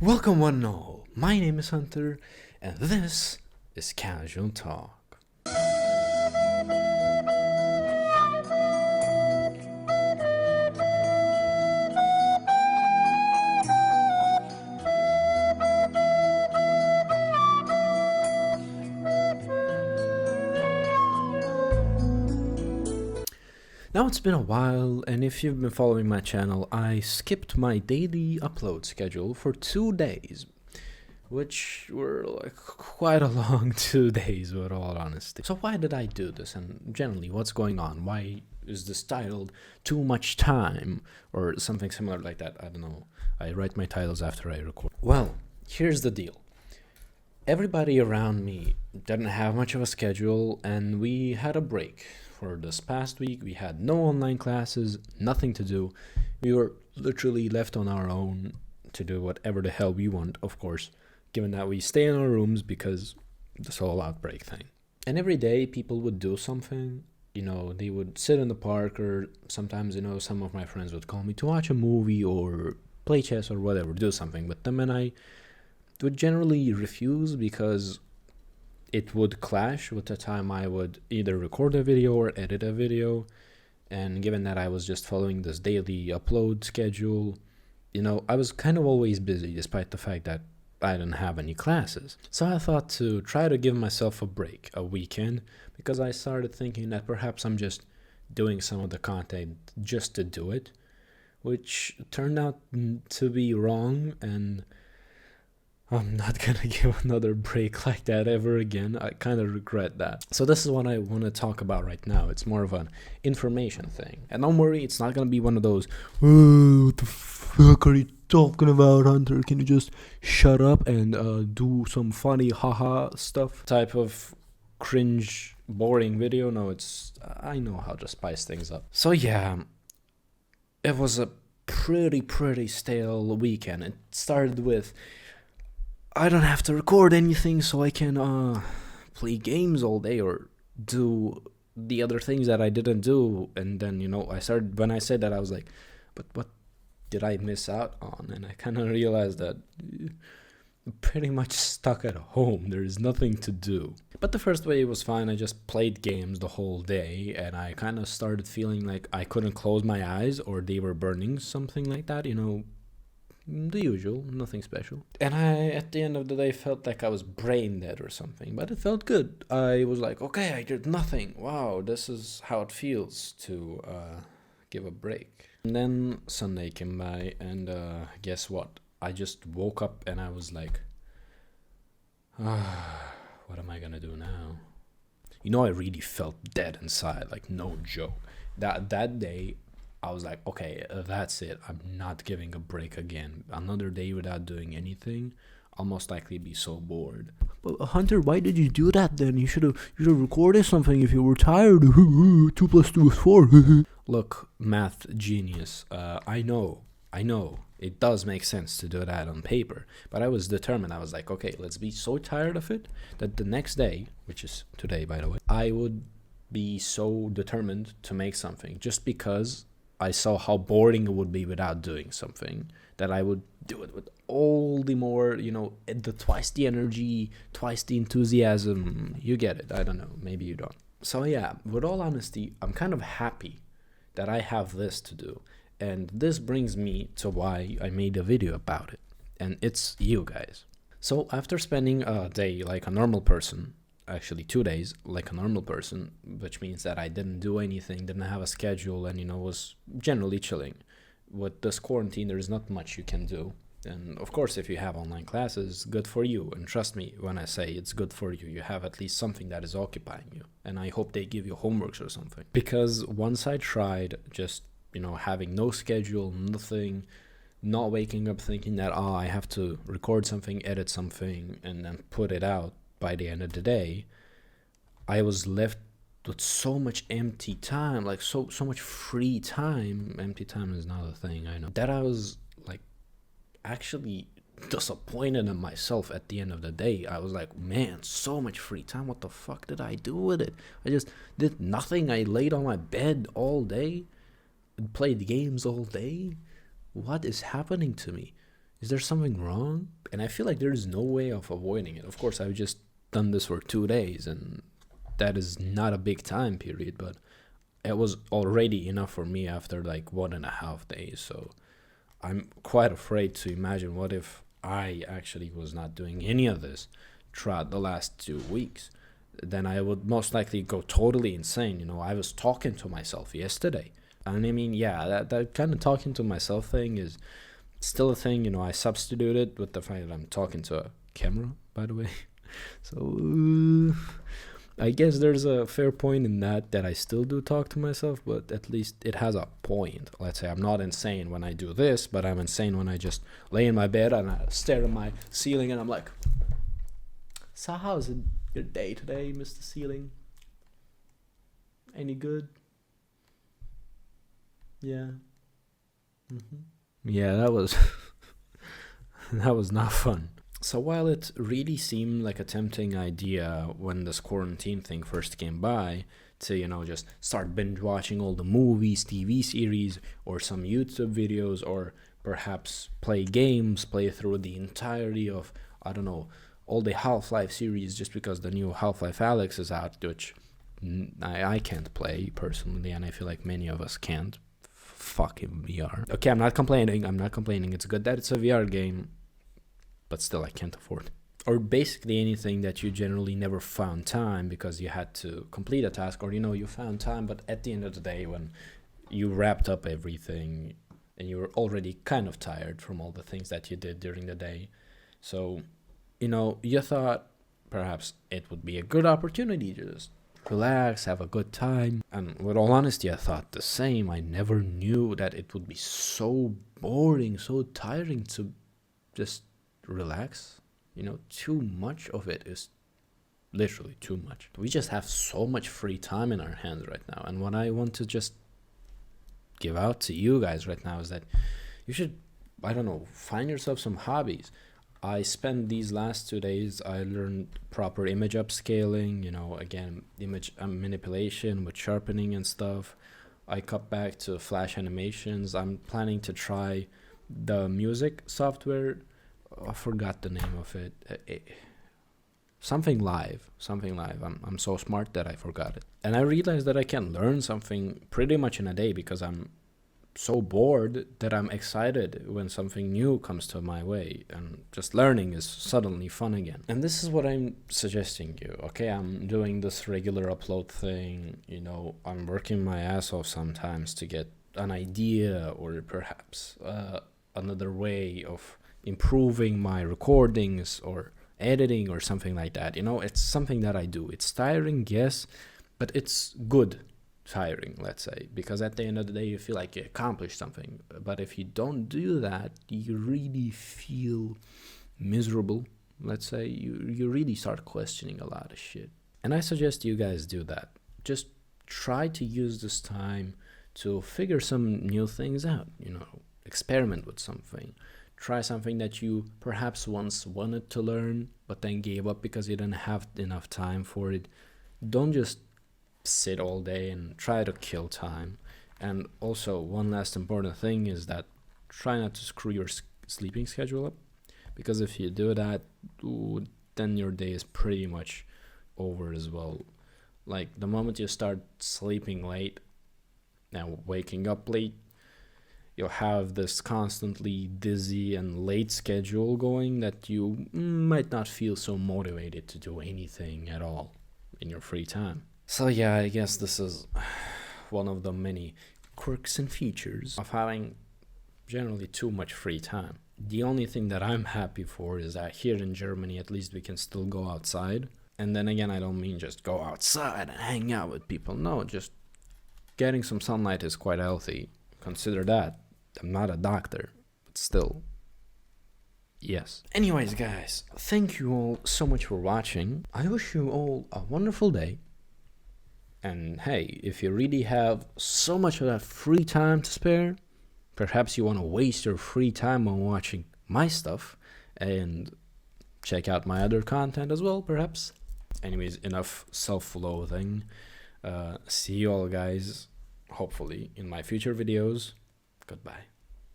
Welcome one and all, my name is Hunter, and this is Casual Talk. Now it's been a while, and if you've been following my channel, I skipped my daily upload schedule for 2 days, which were like quite a long 2 days with all honesty. So why did I do this, and generally what's going on? Why is this titled Too Much Time or something similar like that? I don't know. I write my titles after I record. Well, here's the deal. Everybody around me didn't have much of a schedule, and we had a break. For this past week, we had no online classes, nothing to do. We were literally left on our own to do whatever the hell we want, of course, given that we stay in our rooms because this whole outbreak thing. And every day people would do something. They would sit in the park, or sometimes, some of my friends would call me to watch a movie or play chess or whatever, do something with them, and I would generally refuse because it would clash with the time I would either record a video or edit a video. And given that I was just following this daily upload schedule, I was kind of always busy despite the fact that I didn't have any classes. So I thought to try to give myself a break, a weekend, because I started thinking that perhaps I'm just doing some of the content just to do it, which turned out to be wrong, and I'm not gonna give another break like that ever again. I kind of regret that. So this is what I want to talk about right now. It's more of an information thing. And don't worry, it's not gonna be one of those, "Oh, what the fuck are you talking about, Hunter? Can you just shut up and do some funny haha stuff" type of cringe, boring video. No, I know how to spice things up. So yeah, it was a pretty stale weekend. It started with, I don't have to record anything, so I can play games all day or do the other things that I didn't do. And then, when I said that, I was like, but what did I miss out on? And I kind of realized that I'm pretty much stuck at home. There is nothing to do. But the first way was fine. I just played games the whole day, and I kind of started feeling like I couldn't close my eyes or they were burning, something like that, the usual, nothing special. And I, at the end of the day, felt like I was brain dead or something, but it felt good. I was like, okay, I did nothing. Wow, this is how it feels to give a break. And then Sunday came by, and guess what? I just woke up and I was like, what am I gonna do now? I really felt dead inside, like no joke. That day, I was like, okay, that's it. I'm not giving a break again. Another day without doing anything, I'll most likely be so bored. But Hunter, why did you do that then? You should have recorded something if you were tired. 2 + 2 is 4. Look, math genius. I know. It does make sense to do that on paper. But I was determined. I was like, okay, let's be so tired of it that the next day, which is today, by the way, I would be so determined to make something just because I saw how boring it would be without doing something, that I would do it with all the more, twice the energy, twice the enthusiasm. You get it. I don't know. Maybe you don't. So yeah, with all honesty, I'm kind of happy that I have this to do. And this brings me to why I made a video about it. And it's you guys. So after spending a day like a normal person, actually 2 days like a normal person, which means that I didn't do anything, didn't have a schedule, and was generally chilling. With this quarantine, there is not much you can do, and of course if you have online classes, good for you. And trust me when I say it's good for you, you have at least something that is occupying you, and I hope they give you homeworks or something. Because once I tried just having no schedule, nothing, not waking up thinking that I have to record something, edit something, and then put it out by the end of the day, I was left with so much empty time, like so much free time. Empty time is not a thing, I know. That I was like actually disappointed in myself at the end of the day. I was like, man, so much free time. What the fuck did I do with it? I just did nothing. I laid on my bed all day and played games all day. What is happening to me? Is there something wrong? And I feel like there is no way of avoiding it. Of course, I've just done this for 2 days, and that is not a big time period, but it was already enough for me after like 1.5 days. So I'm quite afraid to imagine what if I actually was not doing any of this throughout the last 2 weeks. Then I would most likely go totally insane. I was talking to myself yesterday. And I mean, yeah, that kind of talking to myself thing is still a thing. I substituted with the fact that I'm talking to a camera, by the way. So I guess there's a fair point in that I still do talk to myself, but at least it has a point. Let's say I'm not insane when I do this, but I'm insane when I just lay in my bed and I stare at my ceiling and I'm like, so how's your day today, Mr. Ceiling? Any good? Yeah. Yeah, that was that was not fun. So while it really seemed like a tempting idea when this quarantine thing first came by to, just start binge watching all the movies, TV series, or some YouTube videos, or perhaps play games, play through the entirety of, I don't know, all the Half-Life series just because the new Half-Life Alyx is out, which I can't play personally, and I feel like many of us can't. Fucking VR. Okay, I'm not complaining. It's good that it's a VR game, but still I can't afford it. Or basically anything that you generally never found time because you had to complete a task, or you found time, but at the end of the day when you wrapped up everything and you were already kind of tired from all the things that you did during the day. So, you thought perhaps it would be a good opportunity to just relax, have a good time. And with all honesty, I thought the same. I never knew that it would be so boring, so tiring to just relax. Too much of it is literally too much. We just have so much free time in our hands right now. And what I want to just give out to you guys right now is that you should, I don't know, find yourself some hobbies. I spent these last 2 days, I learned proper image upscaling, again, image manipulation with sharpening and stuff. I cut back to flash animations. I'm planning to try the music software. I forgot the name of it. Something live. I'm so smart that I forgot it. And I realized that I can learn something pretty much in a day because I'm so bored that I'm excited when something new comes to my way, and just learning is suddenly fun again. And this is what I'm suggesting you. Okay, I'm doing this regular upload thing, I'm working my ass off sometimes to get an idea or perhaps another way of improving my recordings or editing or something like that. It's something that I do. It's tiring, yes, but it's good tiring, let's say, because at the end of the day you feel like you accomplished something. But if you don't do that, you really feel miserable. Let's say you really start questioning a lot of shit. And I suggest you guys do that. Just try to use this time to figure some new things out, experiment with something. Try something that you perhaps once wanted to learn but then gave up because you didn't have enough time for it. Don't just sit all day and try to kill time. And also, one last important thing is that try not to screw your sleeping schedule up, because if you do that, then your day is pretty much over as well. Like, the moment you start sleeping late and waking up late, you'll have this constantly dizzy and late schedule going that you might not feel so motivated to do anything at all in your free time. So yeah, I guess this is one of the many quirks and features of having generally too much free time. The only thing that I'm happy for is that here in Germany, at least we can still go outside. And then again, I don't mean just go outside and hang out with people. No, just getting some sunlight is quite healthy. Consider that. I'm not a doctor, but still. Yes. Anyways, guys, thank you all so much for watching. I wish you all a wonderful day. And hey, if you really have so much of that free time to spare, perhaps you want to waste your free time on watching my stuff and check out my other content as well, perhaps. Anyways, enough self-loathing. See you all, guys, hopefully in my future videos. Goodbye.